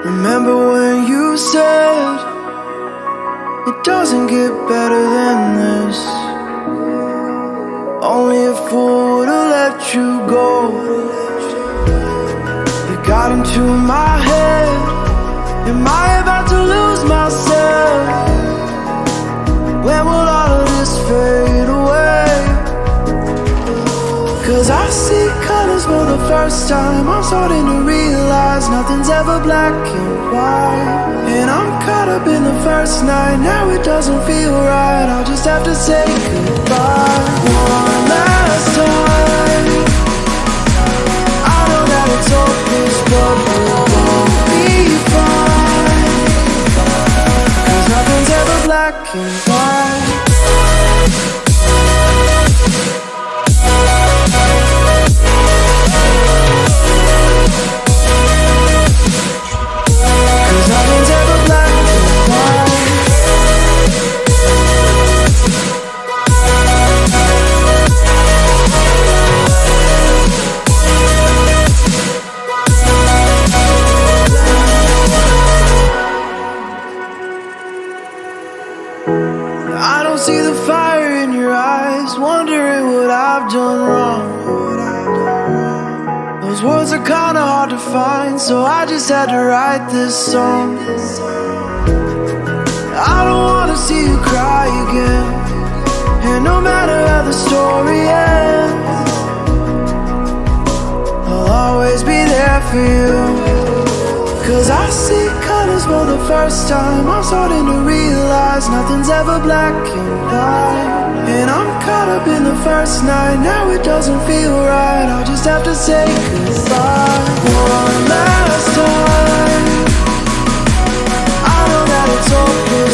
Remember when you said it doesn't get better than this? Only a fool would've let you go. You got into my head. Am I about to lose myself? When will all of this fade away? Cause I see colors for the first time. I'm starting to realize nothing's ever black and white. And I'm caught up in the first night. Now it doesn't feel right. I'll just have to say goodbye one last time. I know that it's hopeless, but we'll be fine. Cause nothing's ever black and white. I don't see the fire in your eyes, wondering what I've done wrong. Those words are kinda hard to find, so I just had to write this song. I don't wanna see you cry again, and no matter how the story ends, I'll always be there for you. Cause I see colors for the first time. I'm starting to realize nothing's ever black and white. And I'm caught up in the first night. Now it doesn't feel right. I'll just have to say goodbye one last time. I know that it's hopeless,